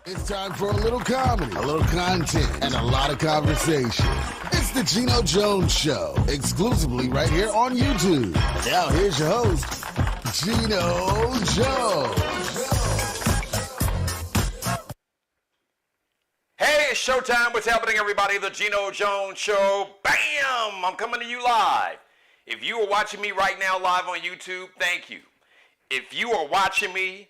It's time for a little comedy, a little content, and a lot of conversation. It's the Geno Jones Show, exclusively right here on YouTube. And now here's your host, Geno Jones. Hey, it's showtime. What's happening, everybody? The Geno Jones Show. Bam! I'm coming to you live. If you are watching me right now live on YouTube, thank you. If you are watching me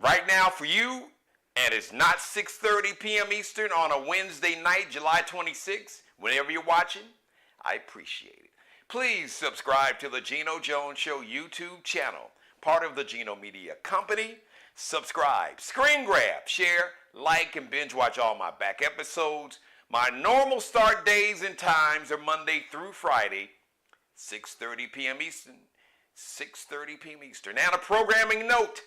right now for you, and it's not 6:30 p.m. Eastern on a Wednesday night, July 26th, whenever you're watching, I appreciate it. Please subscribe to the Geno Jones Show YouTube channel, part of the Geno Media Company. Subscribe, screen grab, share, like, and binge watch all my back episodes. My normal start days and times are Monday through Friday, 6:30 p.m. Eastern, 6:30 p.m. Eastern. Now, a programming note,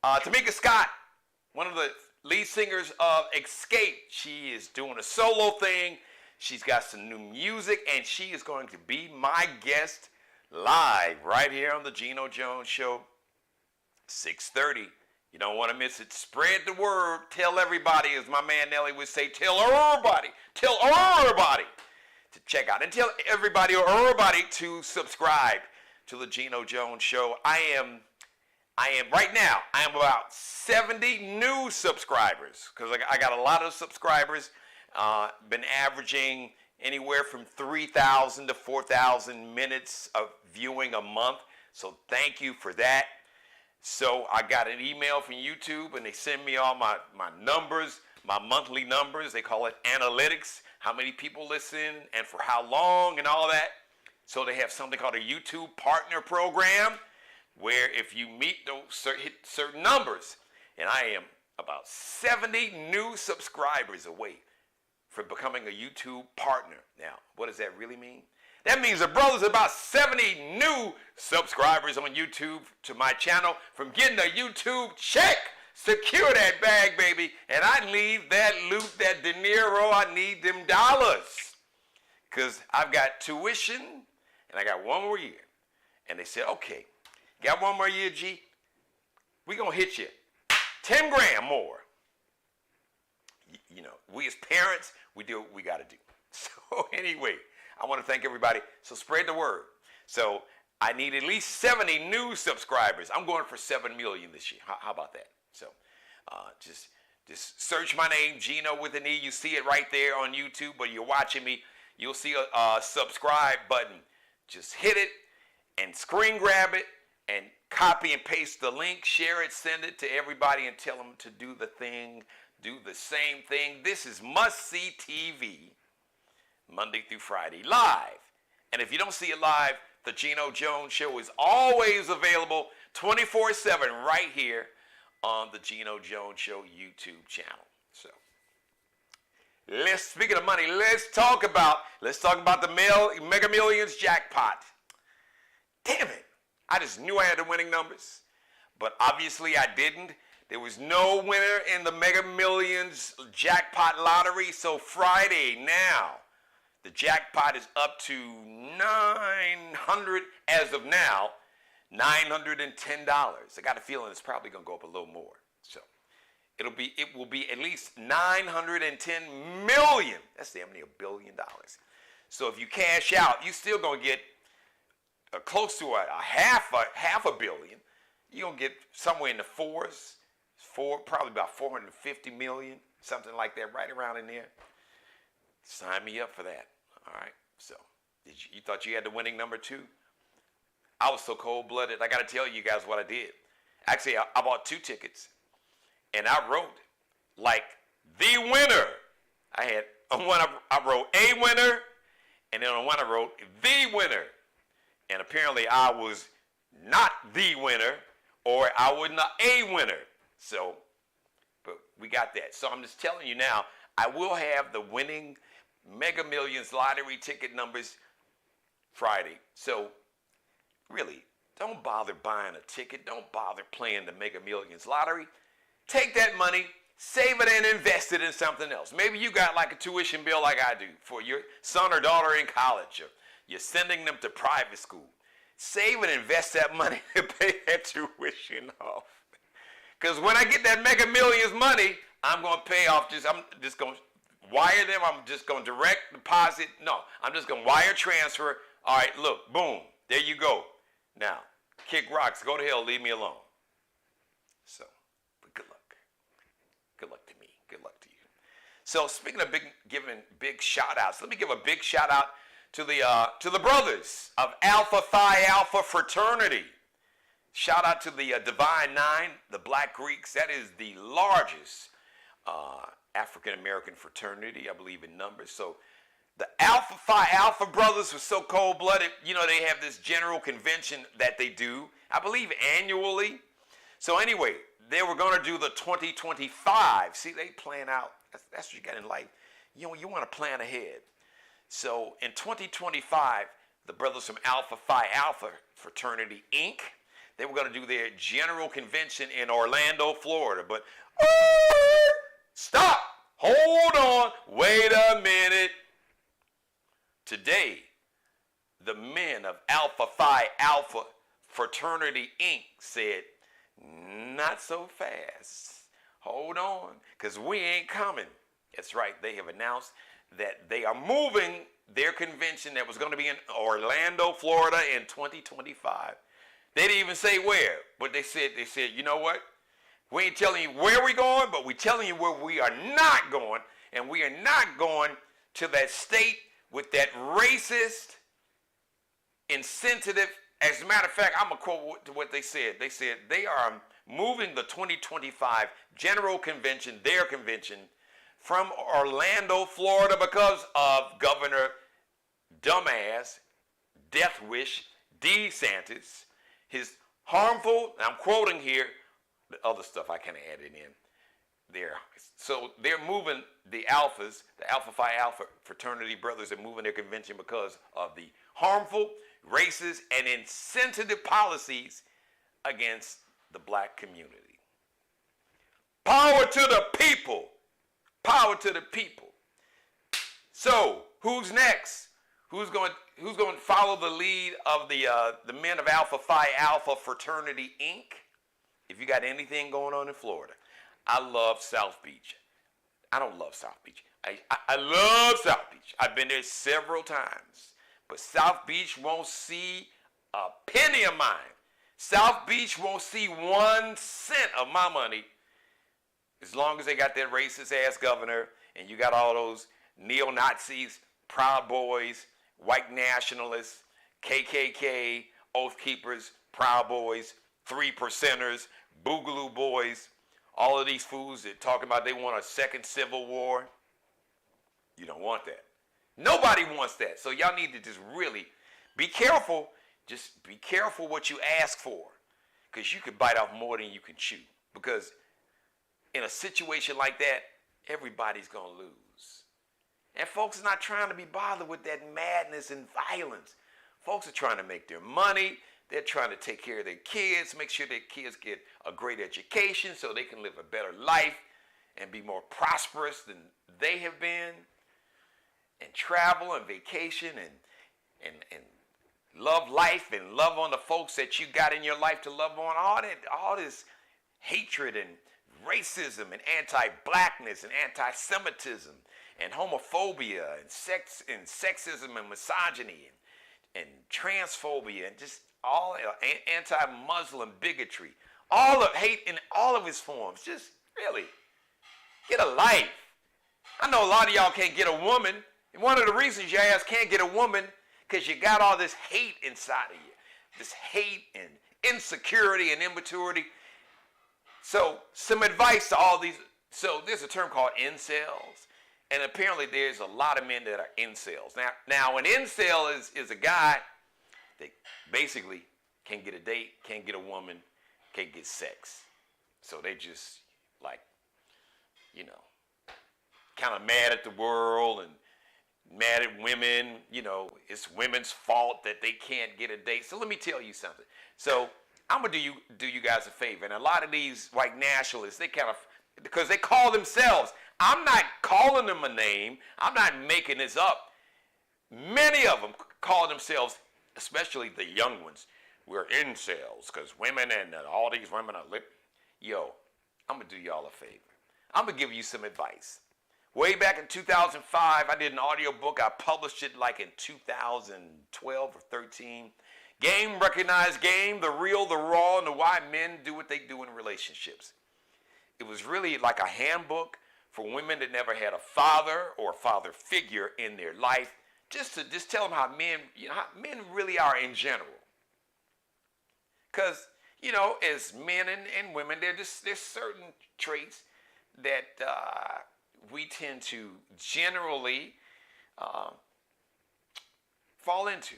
Tamika Scott, one of the lead singers of Escape, she is doing a solo thing. She's got some new music, and she is going to be my guest live right here on the Geno Jones Show, 6:30. You don't want to miss it. Spread the word. Tell everybody, as my man Nelly would say, tell everybody to check out. And tell everybody or everybody to subscribe to the Geno Jones Show. I am right now, I am about 70 new subscribers, because I got a lot of subscribers. Been averaging anywhere from 3,000 to 4,000 minutes of viewing a month. So thank you for that. So I got an email from YouTube, and they send me all my numbers, my monthly numbers. They call it analytics, how many people listen and for how long and all that. So they have something called a YouTube partner program, where if you meet those hit certain numbers, and I am about 70 new subscribers away from becoming a YouTube partner. Now, what does that really mean? That means the brother's about 70 new subscribers on YouTube to my channel from getting a YouTube check. Secure that bag, baby, and I need that loot, that dinero. I need them dollars, because I've got tuition, and I got one more year. And they said, okay, got one more year, G? We gonna hit you 10 grand more. You know, we as parents, we do what we gotta do. So anyway, I wanna thank everybody. So spread the word. So I need at least 70 new subscribers. I'm going for 7 million this year. How about that? So just search my name, Geno with an E. You see it right there on YouTube, but you're watching me, you'll see a subscribe button. Just hit it and screen grab it, and copy and paste the link, share it, send it to everybody, and tell them to do the thing, do the same thing. This is must-see TV, Monday through Friday, live. And if you don't see it live, the Geno Jones Show is always available 24/7 right here on the Geno Jones Show YouTube channel. So, speaking of money, let's talk about the Mega Millions jackpot. Damn it. I just knew I had the winning numbers, but obviously I didn't. There was no winner in the Mega Millions jackpot lottery, so Friday now, the jackpot is up to 900, as of now, $910. I got a feeling it's probably going to go up a little more. So it will be at least 910 million. That's damn near $1 billion. So if you cash out, you still going to get close to a half a billion. You're going to get somewhere in the fours, probably about 450 million, something like that, right around in there. Sign me up for that. All right. So you thought you had the winning number too? I was so cold-blooded. I got to tell you guys what I did. Actually, I bought 2 tickets, and I wrote like the winner. I had on one I wrote a winner, and then on one I wrote the winner. And apparently I was not the winner, or I was not a winner. So, but we got that. So I'm just telling you now, I will have the winning Mega Millions lottery ticket numbers Friday. So really, don't bother buying a ticket. Don't bother playing the Mega Millions lottery. Take that money, save it, and invest it in something else. Maybe you got like a tuition bill like I do for your son or daughter in college, or you're sending them to private school. Save and invest that money to pay that tuition off. Because when I get that Mega Millions money, I'm going to pay off I'm just going to wire them. I'm just going to direct deposit. No, I'm just going to wire transfer. All right, look, boom, there you go. Now, kick rocks, go to hell, leave me alone. So, but good luck. Good luck to me. Good luck to you. So, speaking of giving big shout outs, let me give a big shout out to the brothers of Alpha Phi Alpha fraternity. Shout out to the Divine Nine, the Black Greeks. That is the largest African-American fraternity, I believe, in numbers. So the Alpha Phi Alpha brothers were so cold-blooded. You know, they have this general convention that they do, I believe, annually. So anyway, they were going to do the 2025. See, they plan out. That's what you got in life. You know, you want to plan ahead. So in 2025, the brothers from Alpha Phi Alpha fraternity, Inc., they were going to do their general convention in Orlando, Florida. But stop! Hold on! Wait a minute! Today, the men of Alpha Phi Alpha fraternity, Inc. said, not so fast. Hold on, because we ain't coming. That's right. They have announced that they are moving their convention that was going to be in Orlando, Florida in 2025. They didn't even say where, but they said, you know what? We ain't telling you where we're going, but we're telling you where we are not going, and we are not going to that state with that racist, insensitive. As a matter of fact, I'm going to quote what they said. They said they are moving the 2025 General Convention, their convention, from Orlando, Florida, because of Governor Dumbass, Death Wish, DeSantis, his harmful, I'm quoting here, the other stuff I kind of added in there. So they're moving the Alphas, the Alpha Phi Alpha fraternity brothers are moving their convention because of the harmful, racist, and insensitive policies against the black community. Power to the people. Power to the people. So, who's next? Who's going to follow the lead of the men of Alpha Phi Alpha fraternity, Inc.? If you got anything going on in Florida, I love South Beach. I don't love South Beach. I love South Beach. I've been there several times. But South Beach won't see a penny of mine. South Beach won't see 1 cent of my money as long as they got that racist ass governor and you got all those neo-Nazis, Proud Boys, white nationalists, KKK, Oath Keepers, Proud Boys, 3%ers, Boogaloo Boys, all of these fools that talking about they want a second civil war. You don't want that. Nobody wants that. So y'all need to just really be careful. Just be careful what you ask for, because you could bite off more than you can chew. Because in a situation like that, everybody's going to lose. And folks are not trying to be bothered with that madness and violence. Folks are trying to make their money. They're trying to take care of their kids, make sure their kids get a great education so they can live a better life and be more prosperous than they have been, and travel and vacation and love life and love on the folks that you got in your life to love on. All this hatred and racism and anti-blackness and anti-Semitism and homophobia and sexism and misogyny and transphobia and just all anti-Muslim bigotry, all of hate in all of its forms. Just really get a life. I know a lot of y'all can't get a woman, and one of the reasons your ass can't get a woman because you got all this hate inside of you, this hate and insecurity and immaturity. So some advice to all these. So there's a term called incels, and apparently there's a lot of men that are incels. Now an incel is a guy that basically can't get a date, can't get a woman, can't get sex. So they just like, kind of mad at the world and mad at women. It's women's fault that they can't get a date. So let me tell you something. So I'm gonna do you guys a favor. And a lot of these white nationalists, they kind of, because they call themselves, I'm not calling them a name, I'm not making this up. Many of them call themselves, especially the young ones, we're incels because women and all these women are I'm gonna do y'all a favor. I'm going to give you some advice. Way back in 2005, I did an audio book. I published it like in 2012 or 13. Game, Recognized Game, the real, the raw, and the why men do what they do in relationships. It was really like a handbook for women that never had a father or a father figure in their life, just to tell them how men, how men really are in general. Because, as men and women, there's certain traits that we tend to generally fall into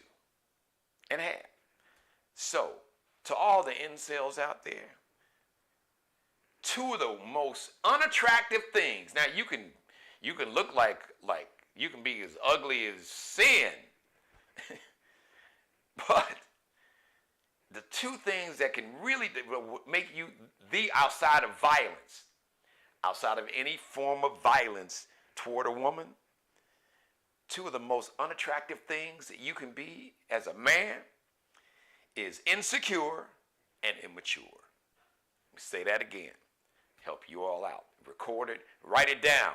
and have. So, to all the incels out there, two of the most unattractive things. Now you can look like you can be as ugly as sin, but the two things that can really make you outside of violence, outside of any form of violence toward a woman, two of the most unattractive things that you can be as a man is insecure and immature. Let me say that again. Help you all out. Record it. Write it down.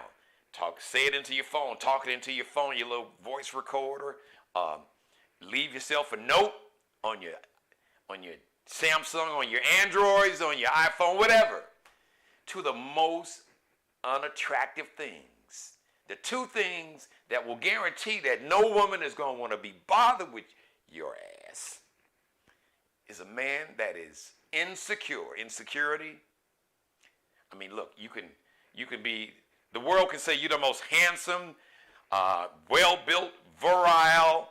Say it into your phone. Talk it into your phone, your little voice recorder. Leave yourself a note on your Samsung, on your Androids, on your iPhone, whatever. Two of the most unattractive things. The two things that will guarantee that no woman is going to want to be bothered with your ass is a man that is insecure. Insecurity. I mean, look, you can be, the world can say you're the most handsome, well-built, virile,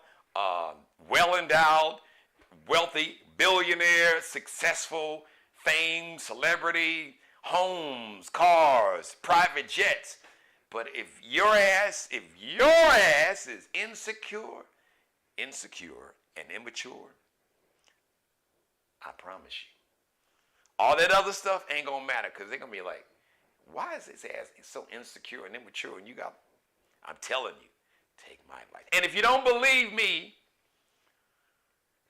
well-endowed, wealthy, billionaire, successful, fame, celebrity, homes, cars, private jets. But if your ass is insecure, and immature, I promise you, all that other stuff ain't gonna matter, because they're gonna be like, why is his ass so insecure and immature? And I'm telling you, take my advice. And if you don't believe me,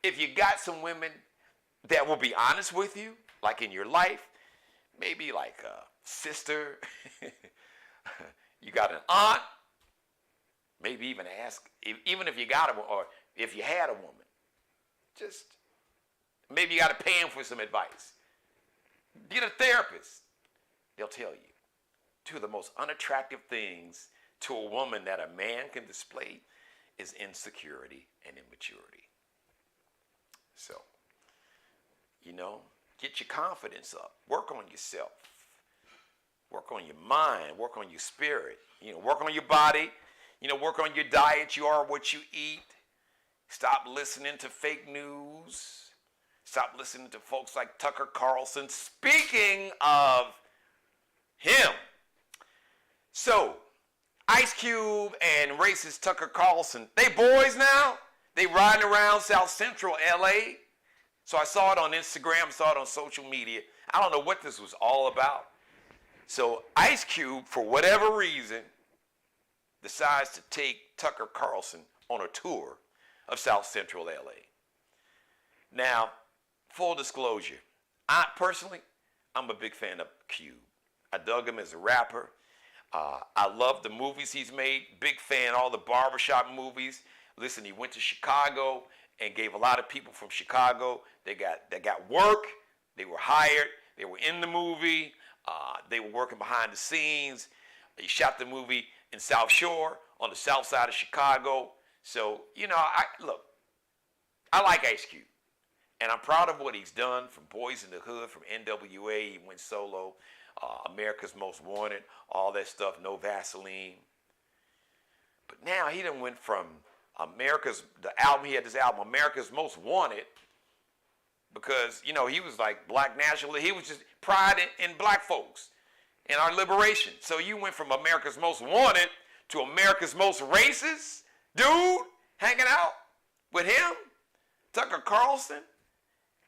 if you got some women that will be honest with you, like in your life, maybe like a sister, you got an aunt, maybe even ask, even if you got a woman, or if you had a woman, just maybe you got to pay them for some advice. Get a therapist. They'll tell you. Two of the most unattractive things to a woman that a man can display is insecurity and immaturity. So, get your confidence up. Work on yourself. Work on your mind. Work on your spirit. Work on your body. Work on your diet. You are what you eat. Stop listening to fake news. Stop listening to folks like Tucker Carlson. Speaking of him, so Ice Cube and racist Tucker Carlson, they boys now. They riding around South Central LA. So I saw it on Instagram, saw it on social media. I don't know what this was all about. So Ice Cube, for whatever reason, decides to take Tucker Carlson on a tour of South Central LA. Now, full disclosure, I'm a big fan of Cube. I dug him as a rapper. I love the movies he's made. Big fan of all the barbershop movies. Listen, he went to Chicago and gave a lot of people from Chicago, they got work. They were hired. They were in the movie. They were working behind the scenes. He shot the movie in South Shore on the south side of Chicago. So, I like Ice Cube. And I'm proud of what he's done, from Boys in the Hood, from NWA. He went solo, America's Most Wanted, all that stuff, No Vaseline. But now he done went from he had this album, America's Most Wanted, because, he was like black nationalist. He was just pride in black folks and our liberation. So you went from America's Most Wanted to America's Most Racist dude hanging out with him, Tucker Carlson.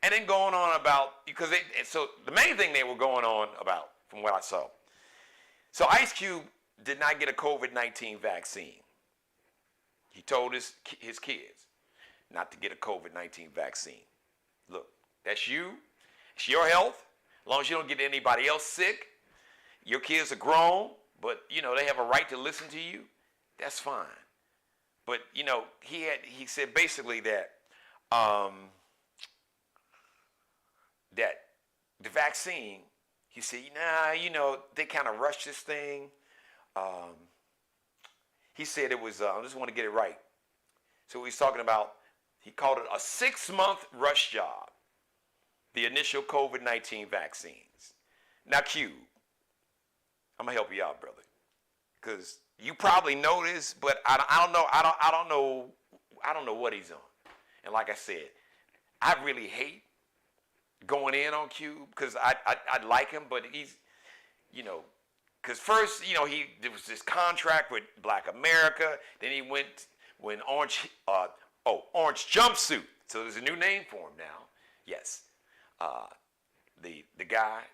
And then going on about, so the main thing they were going on about, from what I saw. So Ice Cube did not get a COVID-19 vaccine. He told his kids not to get a COVID-19 vaccine. Look, that's you. It's your health. As long as you don't get anybody else sick, your kids are grown, but, you know, they have a right to listen to you. That's fine. But, you know, he said basically that that the vaccine, he said, nah, you know, they kind of rushed this thing. He said it was, I just want to get it right. So he's talking about, he called it a 6-month rush job, the initial COVID-19 vaccines. Now, Q, I'm gonna help you out, brother, because you probably know this, but I don't know. I don't know what he's on. And like I said, I really hate going in on Q because I like him, but he's, you know, because first, you know, there was this contract with Black America. Then he when Orange Jumpsuit. So there's a new name for him now. Yes, the guy,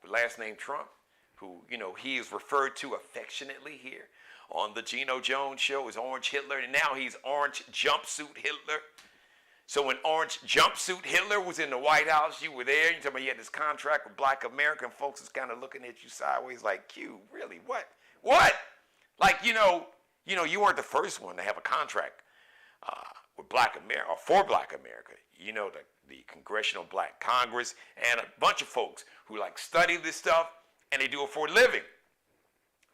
last name Trump, who, you know, he is referred to affectionately here on the Geno Jones Show as Orange Hitler, and now he's Orange Jumpsuit Hitler. So when Orange Jumpsuit Hitler was in the White House, you were there. You talking about you had this contract with Black America, and folks is kind of looking at you sideways like, Q, really? What? Like, you know, you weren't the first one to have a contract with Black America or for Black America. You know, the Congressional Black Congress and a bunch of folks who like study this stuff and they do it for a living.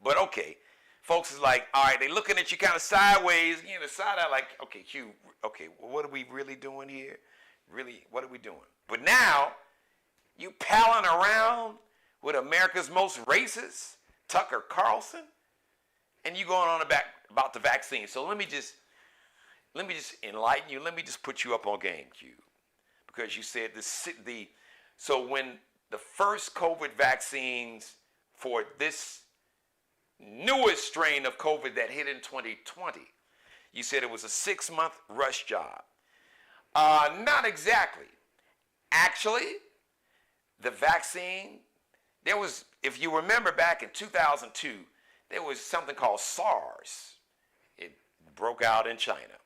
But okay, folks is like, all right, they looking at you kind of sideways, you know, side eye like, okay, Q, okay, well, what are we really doing here? Really, what are we doing? But now, you palling around with America's most racist, Tucker Carlson, and you going on about the vaccine. So let me just enlighten you. Let me just put you up on game, Q, because you said so when the first COVID vaccines for this newest strain of COVID that hit in 2020, you said it was a 6-month rush job. Not exactly. Actually, the vaccine, there was, if you remember back in 2002, there was something called SARS. It broke out in China.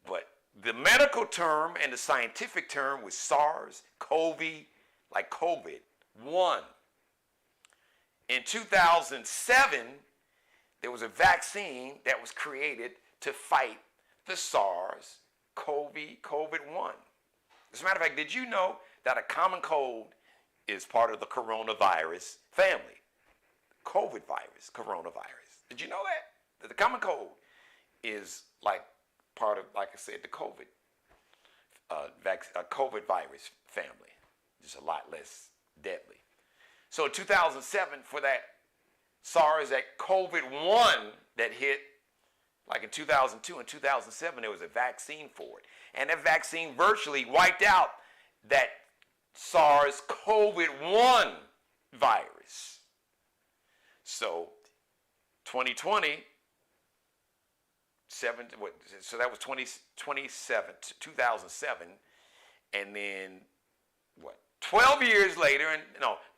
But the medical term and the scientific term was SARS-CoV, like COVID-1. In 2007, there was a vaccine that was created to fight the SARS-COVID-1. As a matter of fact, did you know that a common cold is part of the coronavirus family? COVID virus, coronavirus. Did you know that? That the common cold is like part of, like I said, the COVID virus family. Just a lot less deadly. So in 2007, for that SARS, that COVID-1 that hit, like in 2002 and 2007, there was a vaccine for it. And that vaccine virtually wiped out that SARS-CoV-1 virus. So 2020, so that was 2007, and then what? 12 years later,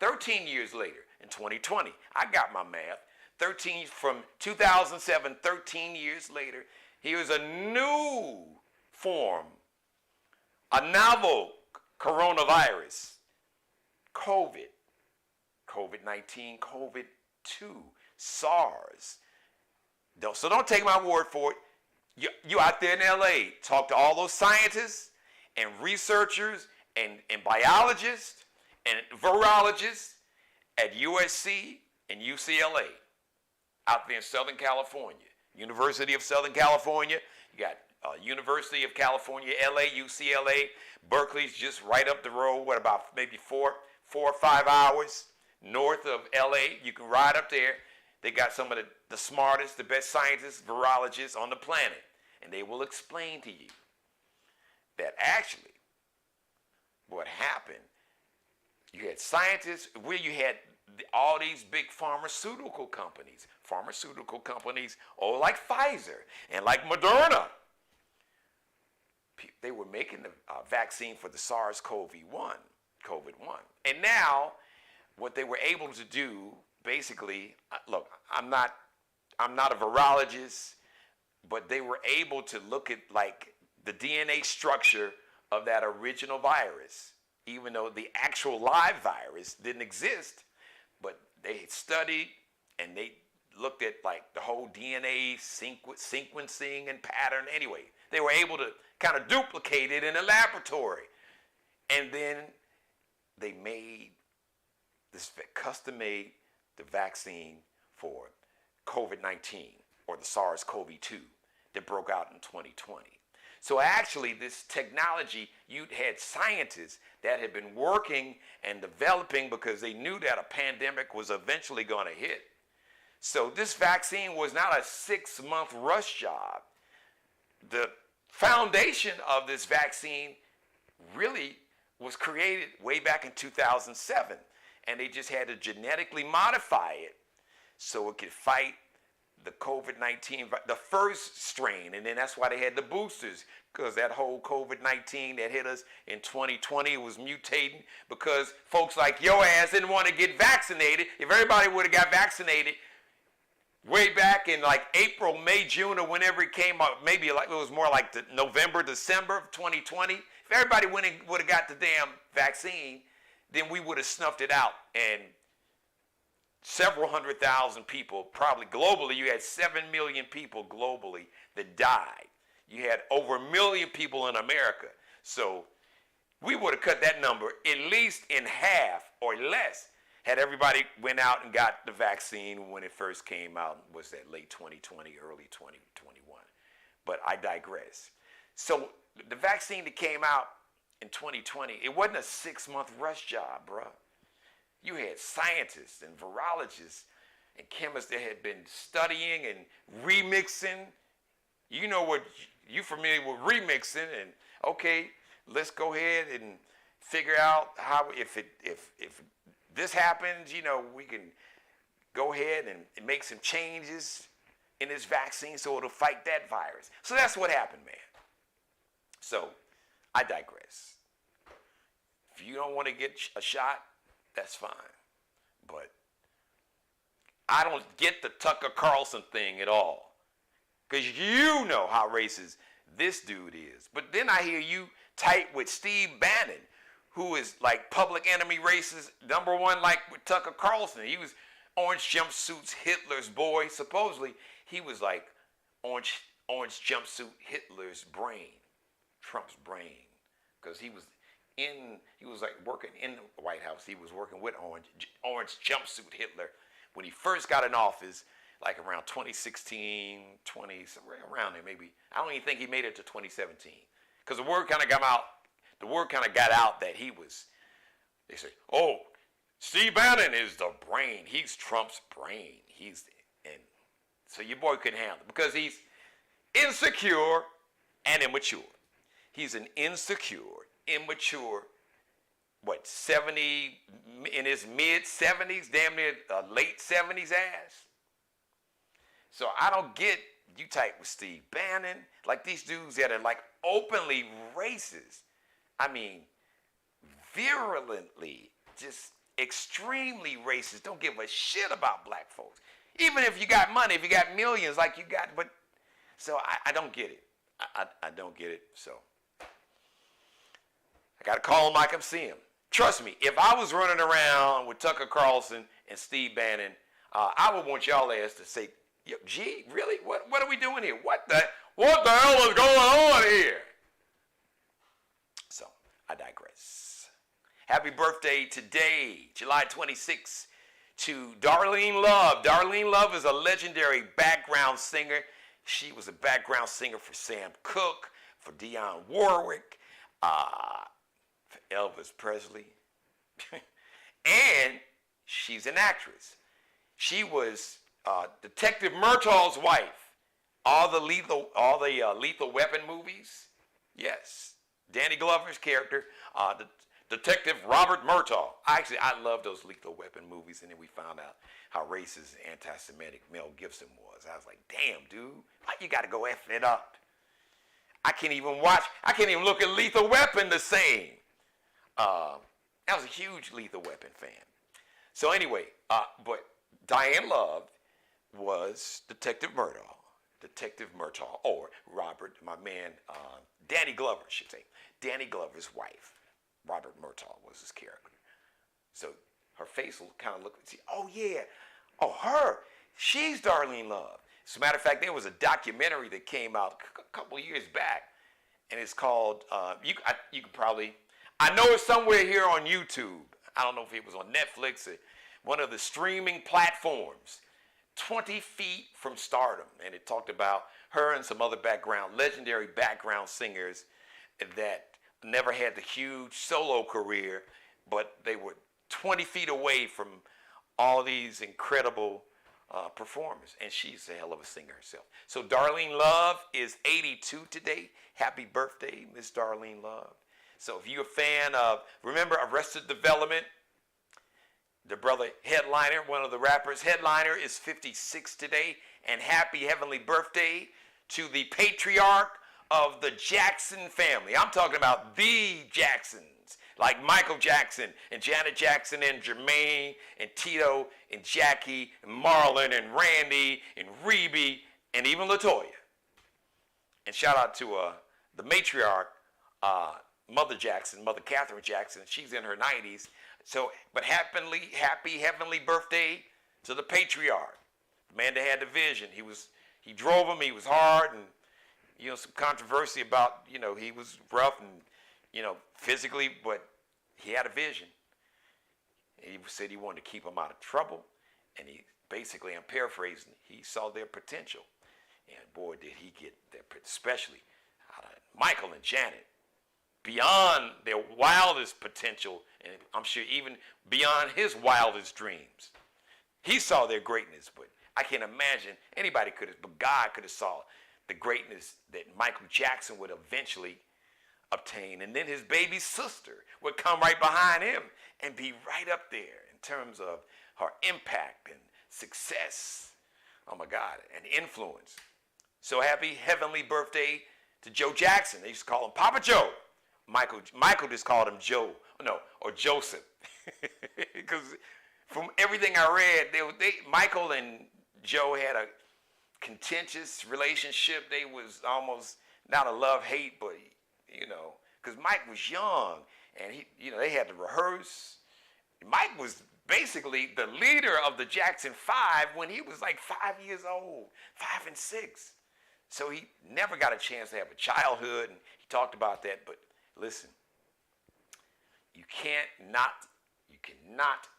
13 years later, in 2020, I got my math. 13 from 2007, 13 years later, here's a new form, a novel coronavirus, COVID-19, COVID-2, SARS. So don't take my word for it. You out there in LA, talk to all those scientists and researchers and biologists and virologists at USC and UCLA out there in Southern California. University of Southern California, you got University of California, LA, UCLA, Berkeley's just right up the road, about maybe 4 or 5 hours north of LA. You can ride up there. They got some of the smartest, the best scientists, virologists on the planet. And they will explain to you that actually what happened, you had scientists, where you had all these big pharmaceutical companies, like Pfizer and like Moderna. They were making the vaccine for the SARS-CoV-1, COVID-1. And now what they were able to do, basically, look, I'm not a virologist, but they were able to look at like the DNA structure of that original virus, even though the actual live virus didn't exist. But they studied and they looked at like the whole DNA sequencing and pattern. Anyway, they were able to kind of duplicate it in a laboratory. And then they made this custom-made the vaccine for COVID-19 or the SARS-CoV-2 that broke out in 2020. So actually this technology, you had scientists that had been working and developing because they knew that a pandemic was eventually going to hit. So this vaccine was not a 6-month rush job. The foundation of this vaccine really was created way back in 2007, and they just had to genetically modify it so it could fight the COVID-19, the first strain, and then that's why they had the boosters, because that whole COVID-19 that hit us in 2020 was mutating because folks like your ass didn't want to get vaccinated. If everybody would have got vaccinated way back in like April, May, June, or whenever it came out, maybe like it was more like the November, December of 2020, if everybody would have got the damn vaccine, then we would have snuffed it out. And several 100,000 people, probably globally, you had 7 million people globally that died. You had over 1 million people in America. So we would have cut that number at least in half or less had everybody went out and got the vaccine when it first came out. Was that late 2020, early 2021? But I digress. So the vaccine that came out in 2020, it wasn't a 6-month rush job, bruh. You had scientists and virologists and chemists that had been studying and remixing. You know what, you familiar with remixing, and okay, let's go ahead and figure out how, if this happens, you know, we can go ahead and make some changes in this vaccine so it'll fight that virus. So that's what happened, man. So I digress. If you don't want to get a shot, that's fine. But I don't get the Tucker Carlson thing at all. Because you know how racist this dude is. But then I hear you tight with Steve Bannon, who is like public enemy racist, number one, like with Tucker Carlson. He was orange jumpsuits, Hitler's boy. Supposedly, he was like orange jumpsuit, Hitler's brain, Trump's brain. Because he was like working in the White House. He was working with orange jumpsuit Hitler when he first got in office, like around 2016, somewhere around there maybe. I don't even think he made it to 2017. Because the word kind of got out that he was, they say, oh, Steve Bannon is the brain. He's Trump's brain. And so your boy couldn't handle it because he's insecure and immature. He's an insecure, immature, 70, in his mid-70s, damn near late 70s ass. So I don't get you type with Steve Bannon, like these dudes that are like openly racist. I mean, virulently, just extremely racist. Don't give a shit about black folks. Even if you got money, if you got millions like you got, but, so I don't get it. I don't get it, so. I got to call him like I'm seeing him. Trust me, if I was running around with Tucker Carlson and Steve Bannon, I would want y'all ass to say, yo, gee, really? What are we doing here? What the hell is going on here? So, I digress. Happy birthday today, July 26th, to Darlene Love. Darlene Love is a legendary background singer. She was a background singer for Sam Cooke, for Dionne Warwick, for Elvis Presley, and she's an actress. She was Detective Murtaugh's wife. All the Lethal Weapon movies. Yes, Danny Glover's character, Detective Robert Murtaugh. Actually, I love those Lethal Weapon movies, and then we found out how racist and anti-Semitic Mel Gibson was. I was like, damn, dude, why you got to go effing it up? I can't even look at Lethal Weapon the same. I was a huge Lethal Weapon fan. So anyway, but Diane Love was Detective Murtaugh, or Robert, my man, Danny Glover, should say. Danny Glover's wife. Robert Murtaugh was his character. So her face will kind of look, see, oh yeah, oh her, she's Darlene Love. As a matter of fact, there was a documentary that came out a couple of years back, and it's called, you can probably, I know it's somewhere here on YouTube. I don't know if it was on Netflix or one of the streaming platforms, 20 Feet from Stardom. And it talked about her and some other legendary background singers that never had the huge solo career, but they were 20 feet away from all these incredible performers. And she's a hell of a singer herself. So Darlene Love is 82 today. Happy birthday, Miss Darlene Love. So if you're a fan of, remember Arrested Development, the brother Headliner, one of the rappers, Headliner is 56 today. And happy heavenly birthday to the patriarch of the Jackson family. I'm talking about the Jacksons, like Michael Jackson and Janet Jackson and Jermaine and Tito and Jackie and Marlon and Randy and Rebe and even LaToya. And shout out to the matriarch, Mother Jackson, Mother Catherine Jackson. She's in her 90s. So, but happy heavenly birthday to the patriarch, the man that had the vision. He drove him. He was hard, and some controversy about he was rough and physically, but he had a vision. He said he wanted to keep them out of trouble, and he basically, I'm paraphrasing, he saw their potential, and boy, did he get their, especially out of Michael and Janet, beyond their wildest potential, and I'm sure even beyond his wildest dreams. He saw their greatness, but I can't imagine anybody could have, but God could have saw the greatness that Michael Jackson would eventually obtain. And then his baby sister would come right behind him and be right up there in terms of her impact and success. Oh my God, and influence. So happy heavenly birthday to Joe Jackson. They used to call him Papa Joe. Michael just called him Joe, or Joseph. Because from everything I read, Michael and Joe had a contentious relationship. They was almost not a love-hate, but because Mike was young, and they had to rehearse. Mike was basically the leader of the Jackson 5 when he was like 5 years old, 5 and 6. So he never got a chance to have a childhood, and he talked about that. But listen, you cannot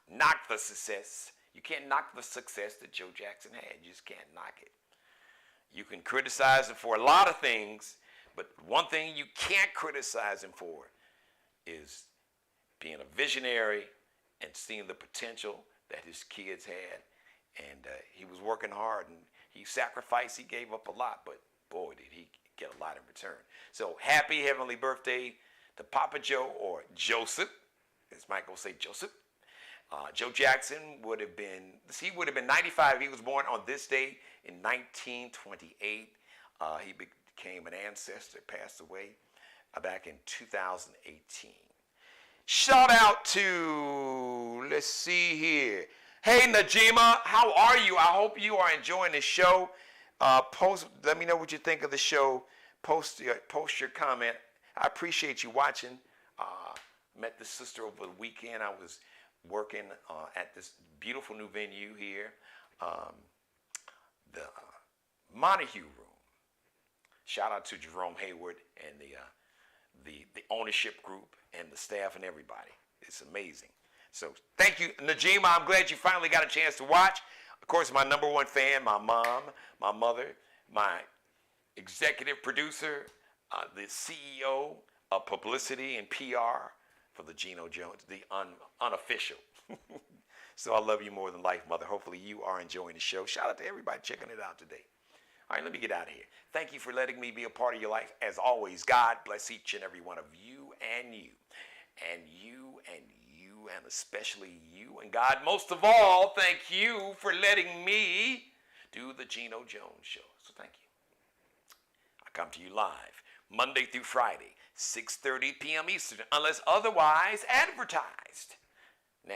knock the success. You can't knock the success that Joe Jackson had. You just can't knock it. You can criticize him for a lot of things, but one thing you can't criticize him for is being a visionary and seeing the potential that his kids had. And he was working hard, and he sacrificed, he gave up a lot, but boy, did he get a lot in return. So happy heavenly birthday to Papa Joe, or Joseph, as Michael would say, Joseph. Joe Jackson would have been 95. He was born on this day in 1928. He became an ancestor, passed away back in 2018. Shout out to, let's see here. Hey, Najima, how are you? I hope you are enjoying the show. Let me know what you think of the show. Post your comment. I appreciate you watching. Met this sister over the weekend. I was working at this beautiful new venue here, the Montague Room. Shout out to Jerome Hayward and the ownership group and the staff and everybody. It's amazing. So thank you, Najima. I'm glad you finally got a chance to watch. Of course, my number one fan, my mom, my mother, my executive producer, the CEO of publicity and PR for the Geno Jones, the unofficial. So I love you more than life, Mother. Hopefully you are enjoying the show. Shout out to everybody checking it out today. All right, let me get out of here. Thank you for letting me be a part of your life. As always, God bless each and every one of you and you, and you and you, and especially you. And God, most of all, thank you for letting me do the Geno Jones Show. So thank you. I come to you live Monday through Friday, 6:30 p.m. Eastern, unless otherwise advertised. Now,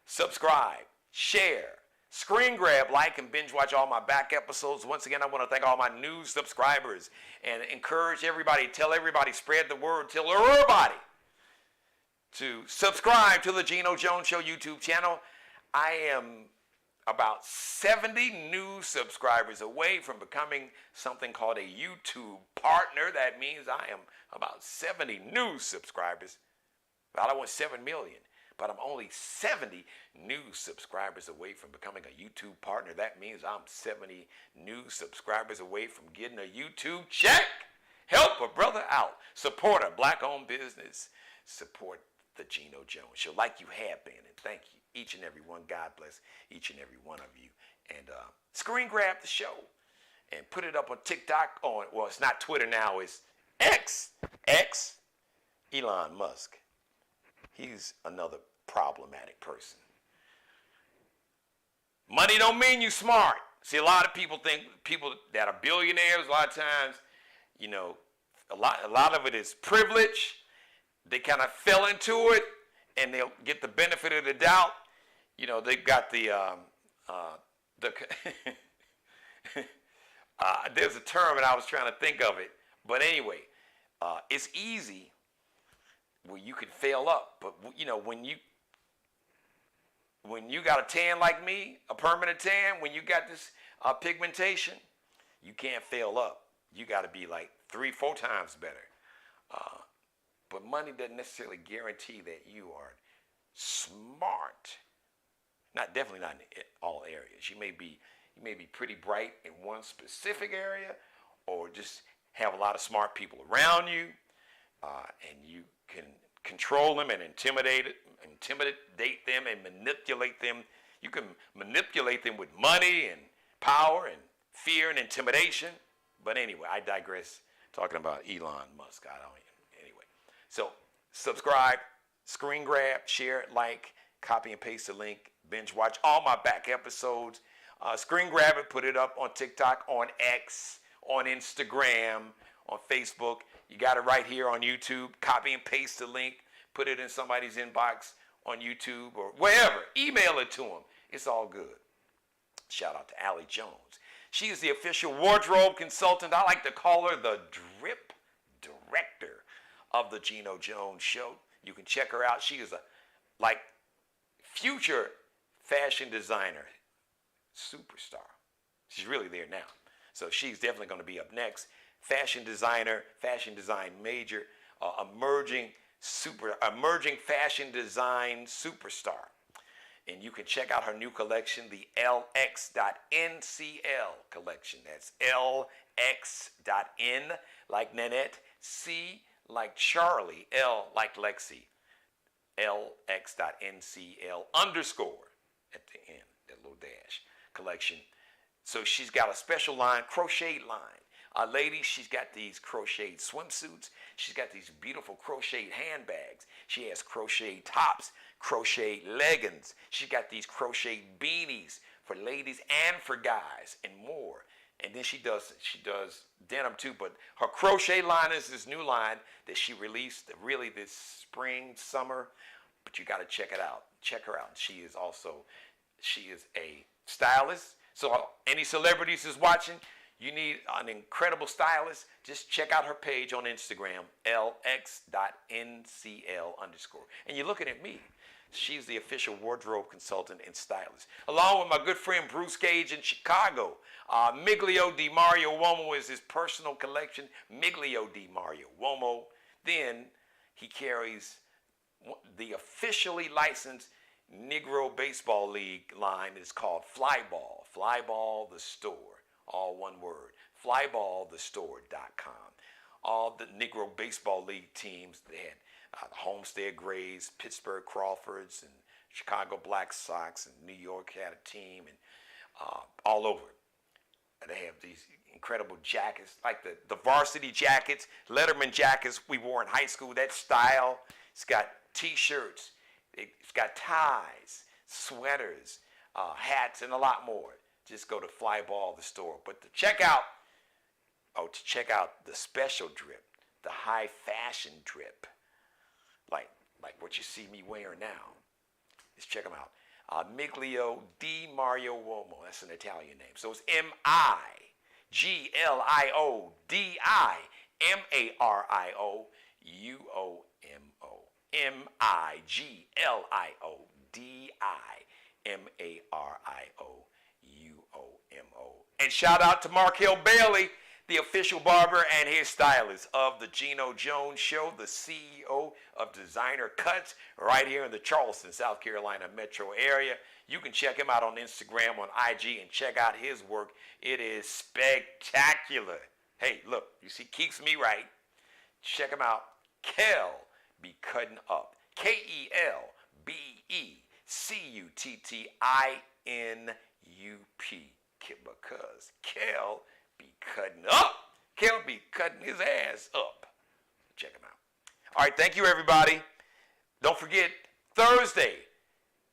subscribe, share, screen grab, like, and binge watch all my back episodes. Once again, I want to thank all my new subscribers and encourage everybody, tell everybody, spread the word, tell everybody to subscribe to the Geno Jones Show YouTube channel. I am about 70 new subscribers away from becoming something called a YouTube partner. That means I am about 70 new subscribers. Well, I want 7 million, but I'm only 70 new subscribers away from becoming a YouTube partner. That means I'm 70 new subscribers away from getting a YouTube check. Help a brother out. Support a black-owned business. Support the Geno Jones Show like you have been, and thank you, each and every one. God bless each and every one of you. And screen grab the show and put it up on TikTok. Well, it's not Twitter now. It's X. Elon Musk. He's another problematic person. Money don't mean you smart. See, a lot of people think people that are billionaires, a lot of times, you know, a lot of it is privilege. They kind of fell into it, and they'll get the benefit of the doubt. You know, they've got there's a term, and I was trying to think of it. But anyway, it's easy where you can fail up. But, you know, when you got a tan like me, a permanent tan, when you got this pigmentation, you can't fail up. You got to be like 3-4 times better. But money doesn't necessarily guarantee that you are smart. Definitely not in all areas. You may be pretty bright in one specific area, or just have a lot of smart people around you, and you can control them and intimidate them and manipulate them. You can manipulate them with money and power and fear and intimidation. But anyway, I digress. Talking about Elon Musk. Anyway. So subscribe, screen grab, share, like, copy and paste the link, binge watch all my back episodes. Screen grab it, put it up on TikTok, on X, on Instagram, on Facebook. You got it right here on YouTube. Copy and paste the link, put it in somebody's inbox on YouTube or wherever. Email it to them. It's all good. Shout out to Allie Jones. She is the official wardrobe consultant. I like to call her the drip director of the Geno Jones Show. You can check her out. She is a future fashion designer superstar. She's really there now. So she's definitely going to be up next. Fashion designer, fashion design major, emerging fashion design superstar. And you can check out her new collection, the LX.NCL collection. That's LX.N like Nanette, C like Charlie, L like Lexi, LX.NCL _ at the end, that little dash collection. So she's got a special line, crocheted line. Ladies, she's got these crocheted swimsuits. She's got these beautiful crocheted handbags. She has crocheted tops, crocheted leggings. She's got these crocheted beanies for ladies and for guys and more. And then she does denim too, but her crochet line is this new line that she released really this spring, summer, but you got to check it out. Check her out. She is a stylist. So any celebrities is watching, you need an incredible stylist, just check out her page on Instagram, LX.NCL_. And you're looking at me. She's the official wardrobe consultant and stylist. Along with my good friend Bruce Gage in Chicago. Miglio di Mario Uomo is his personal collection, Miglio di Mario Uomo. Then he carries the officially licensed Negro Baseball League line. Is called Flyball. Flyball the store. All one word. Flyballthestore.com. All the Negro Baseball League teams, they had Homestead Grays, Pittsburgh Crawfords, and Chicago Black Sox, and New York had a team, and all over. And they have these incredible jackets, like the varsity jackets, Letterman jackets we wore in high school, that style. It's got T-shirts, it's got ties, sweaters, hats, and a lot more. Just go to Flyball the store. But to check out the special drip, the high fashion drip, like what you see me wearing now, just check them out. Miglio di Mario Uomo. That's an Italian name. So it's MIGLIODIMARIOUOMO. MiglioDiMarioUomo. And shout out to Markel Bailey, the official barber and hair stylist of the Geno Jones Show, the CEO of Designer Cuts right here in the Charleston, South Carolina metro area. You can check him out on Instagram, on IG, and check out his work. It is spectacular. Hey, look, you see, keeps me right. Check him out. Kel be cutting up. KELBECUTTINUP. Because Kel be cutting up. Kel be cutting his ass up. Check him out. All right, thank you, everybody. Don't forget, Thursday,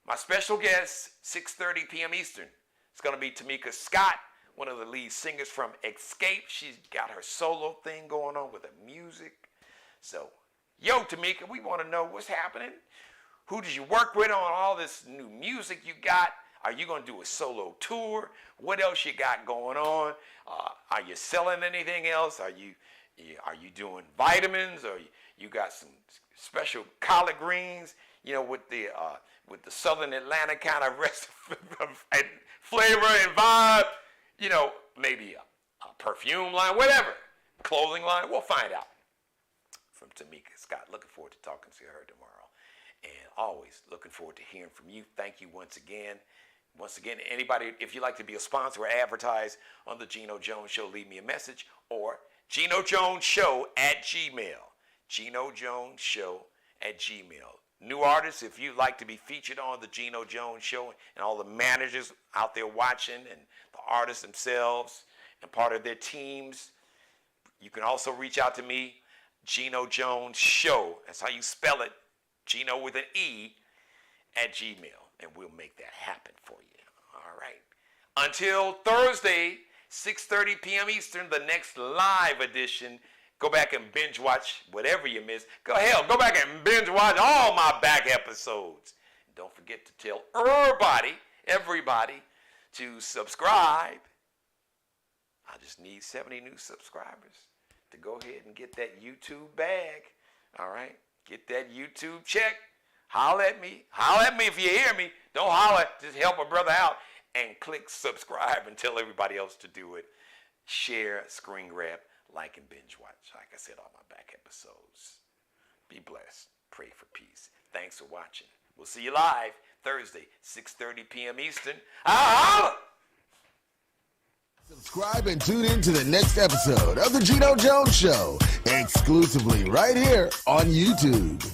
my special guest, 6:30 p.m. Eastern. It's going to be Tamika Scott, one of the lead singers from Escape. She's got her solo thing going on with the music. So, yo, Tamika, we want to know what's happening. Who did you work with on all this new music you got? Are you going to do a solo tour? What else you got going on? Are you selling anything else? Are you doing vitamins? Or you got some special collard greens? You know, with the Southern Atlanta kind of flavor and vibe. You know, maybe a perfume line, whatever, clothing line. We'll find out from Tamika Scott. Looking forward to talking to her tomorrow. And always looking forward to hearing from you. Thank you once again. Once again, anybody, if you'd like to be a sponsor or advertise on the Geno Jones Show, leave me a message, or GenoJonesShow@gmail. GenoJonesShow@gmail. New artists, if you'd like to be featured on the Geno Jones Show, and all the managers out there watching, and the artists themselves, and part of their teams, you can also reach out to me, Geno Jones Show. That's how you spell it, Geno with an E, @gmail. And we'll make that happen for you. All right. Until Thursday, 6:30 p.m. Eastern, the next live edition. Go back and binge watch whatever you missed. Go back and binge watch all my back episodes. And don't forget to tell everybody to subscribe. I just need 70 new subscribers to go ahead and get that YouTube bag. All right. Get that YouTube check. Holler at me. Holler at me if you hear me. Don't holler. Just help a brother out. And click subscribe and tell everybody else to do it. Share, screen grab, like, and binge watch. Like I said, all my back episodes. Be blessed. Pray for peace. Thanks for watching. We'll see you live Thursday, 6:30 p.m. Eastern. Holla! Subscribe and tune in to the next episode of The Geno Jones Show, exclusively right here on YouTube.